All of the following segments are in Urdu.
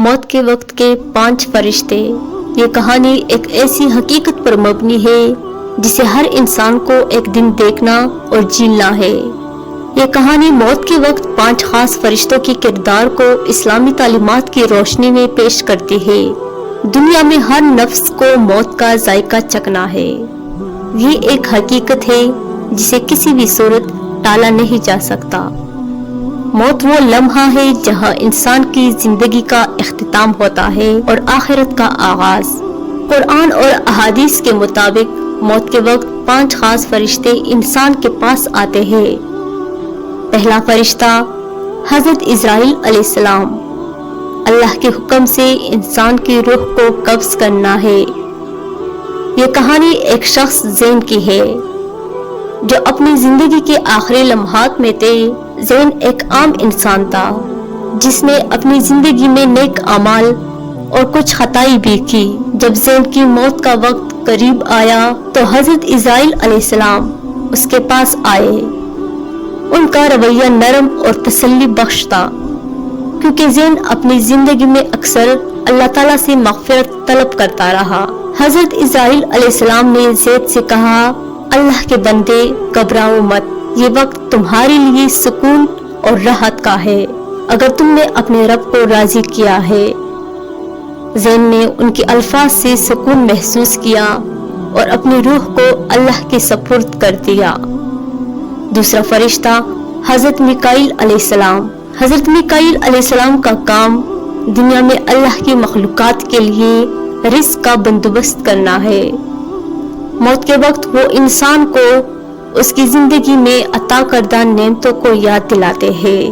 موت کے وقت کے 5 فرشتے۔ یہ کہانی ایک ایسی حقیقت پر مبنی ہے جسے ہر انسان کو ایک دن دیکھنا اور جینا ہے۔ یہ کہانی موت کے وقت 5 خاص فرشتوں کی کردار کو اسلامی تعلیمات کی روشنی میں پیش کرتی ہے۔ دنیا میں ہر نفس کو موت کا ذائقہ چکھنا ہے۔ یہ ایک حقیقت ہے جسے کسی بھی صورت ٹالا نہیں جا سکتا۔ موت وہ لمحہ ہے جہاں انسان کی زندگی کا اختتام ہوتا ہے اور آخرت کا آغاز۔ قرآن اور احادیث کے مطابق موت کے وقت 5 خاص فرشتے انسان کے پاس آتے ہیں۔ پہلا فرشتہ حضرت اسرائیل علیہ السلام۔ اللہ کے حکم سے انسان کی روح کو قبض کرنا ہے۔ یہ کہانی ایک شخص زین کی ہے جو اپنی زندگی کے آخری لمحات میں تھے۔ زین ایک عام انسان تھا جس نے اپنی زندگی میں نیک اعمال اور کچھ خطائی بھی کی۔ جب زین کی موت کا وقت قریب آیا تو حضرت اسرائیل علیہ السلام اس کے پاس آئے۔ ان کا رویہ نرم اور تسلی بخش تھا کیونکہ زین اپنی زندگی میں اکثر اللہ تعالیٰ سے مغفرت طلب کرتا رہا۔ حضرت اسرائیل علیہ السلام نے زید سے کہا، اللہ کے بندے گھبراؤ مت، یہ وقت تمہارے لیے سکون اور راحت کا ہے اگر تم نے اپنے رب کو راضی کیا ہے۔ زین نے ان کے الفاظ سے سکون محسوس کیا اور اپنی روح کو اللہ کے سپرد کر دیا۔ دوسرا فرشتہ حضرت میکائیل علیہ السلام۔ حضرت میکائیل علیہ السلام کا کام دنیا میں اللہ کی مخلوقات کے لیے رزق کا بندوبست کرنا ہے۔ موت کے وقت وہ انسان کو اس کی زندگی میں عطا کردہ نعمتوں کو یاد دلاتے ہیں۔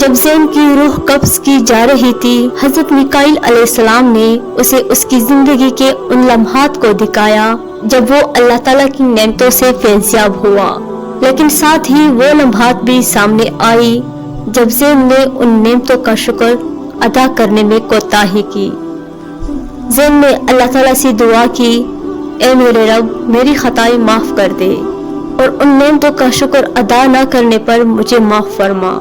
جب زین کی روح قبض کی جا رہی تھی، حضرت میکائیل علیہ السلام نے اسے اس کی زندگی کے ان لمحات کو دکھایا جب وہ اللہ تعالیٰ کی نعمتوں سے فیضیاب ہوا، لیکن ساتھ ہی وہ لمحات بھی سامنے آئی جب زین نے ان نعمتوں کا شکر ادا کرنے میں کوتاہی کی۔ زین نے اللہ تعالیٰ سے دعا کی، اے میرے رب، میری خطائیں معاف کر دے اور ان نعمتوں کا شکر ادا نہ کرنے پر مجھے معاف فرما۔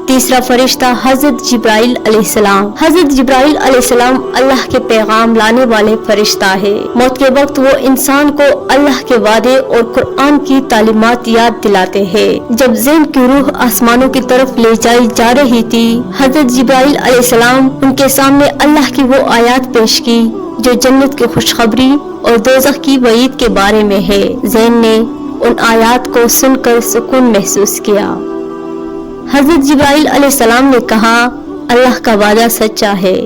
تیسرا فرشتہ حضرت جبرائیل علیہ السلام۔ حضرت جبرائیل علیہ السلام اللہ کے پیغام لانے والے فرشتہ ہے۔ موت کے وقت وہ انسان کو اللہ کے وعدے اور قرآن کی تعلیمات یاد دلاتے ہیں۔ جب زین کی روح آسمانوں کی طرف لے جائی جا رہی تھی، حضرت جبرائیل علیہ السلام ان کے سامنے اللہ کی وہ آیات پیش کی جو جنت کی خوشخبری اور دوزخ کی وعید کے بارے میں ہے۔ زین نے ان آیات کو سن کر سکون محسوس کیا۔ حضرت جبرائیل علیہ السلام نے کہا، اللہ کا وعدہ سچا ہے،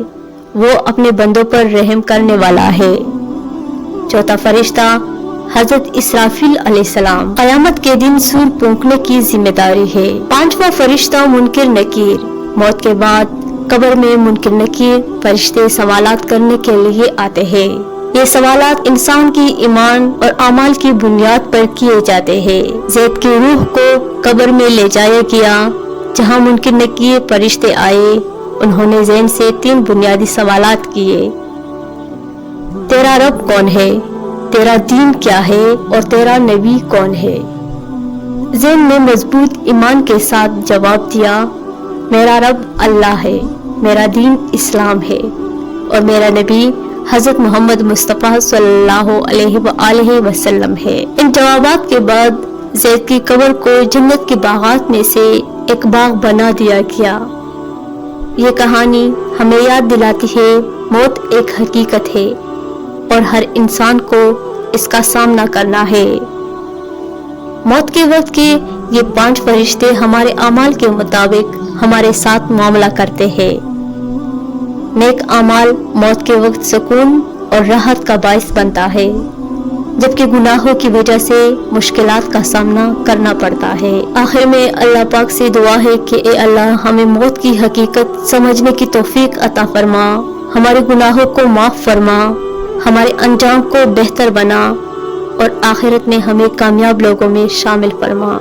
وہ اپنے بندوں پر رحم کرنے والا ہے۔ چوتھا فرشتہ حضرت اسرافیل علیہ السلام۔ قیامت کے دن سور پھونکنے کی ذمہ داری ہے۔ پانچواں فرشتہ منکر نکیر۔ موت کے بعد قبر میں منکر نکیر فرشتے سوالات کرنے کے لیے آتے ہیں۔ یہ سوالات انسان کی ایمان اور اعمال کی بنیاد پر کیے جاتے ہیں۔ زید کی روح کو قبر میں لے جایا گیا جہاں منکر نکیر فرشتے آئے۔ انہوں نے زین سے 3 بنیادی سوالات کیے۔ تیرا رب کون ہے؟ تیرا دین کیا ہے؟ اور تیرا نبی کون ہے؟ زین نے مضبوط ایمان کے ساتھ جواب دیا، میرا رب اللہ ہے، میرا دین اسلام ہے اور میرا نبی حضرت محمد مصطفیٰ صلی اللہ علیہ وآلہ وسلم ہے۔ ان جوابات کے بعد زید کی قبر کو جنت کے باغات میں سے ایک باغ بنا دیا گیا۔ یہ کہانی ہمیں یاد دلاتی ہے موت ایک حقیقت ہے اور ہر انسان کو اس کا سامنا کرنا ہے۔ موت کے وقت کے یہ 5 فرشتے ہمارے اعمال کے مطابق ہمارے ساتھ معاملہ کرتے ہیں۔ نیک اعمال موت کے وقت سکون اور راحت کا باعث بنتا ہے، جبکہ گناہوں کی وجہ سے مشکلات کا سامنا کرنا پڑتا ہے۔ آخر میں اللہ پاک سے دعا ہے کہ اے اللہ، ہمیں موت کی حقیقت سمجھنے کی توفیق عطا فرما، ہمارے گناہوں کو معاف فرما، ہمارے انجام کو بہتر بنا اور آخرت میں ہمیں کامیاب لوگوں میں شامل فرما۔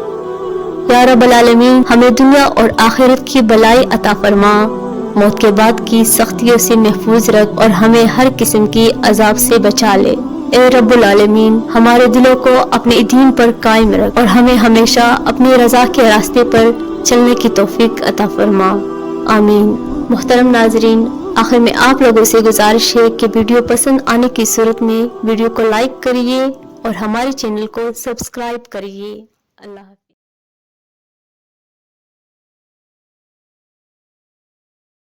یا رب العالمین، ہمیں دنیا اور آخرت کی بلائی عطا فرما، موت کے بعد کی سختیوں سے محفوظ رکھ اور ہمیں ہر قسم کی عذاب سے بچا لے۔ اے رب العالمین، ہمارے دلوں کو اپنے دین پر قائم رکھ اور ہمیں ہمیشہ اپنی رضا کے راستے پر چلنے کی توفیق عطا فرما۔ آمین۔ محترم ناظرین، آخر میں آپ لوگوں سے گزارش ہے کہ ویڈیو پسند آنے کی صورت میں ویڈیو کو لائک کریے اور ہمارے چینل کو سبسکرائب کریے۔ اللہ حافظ۔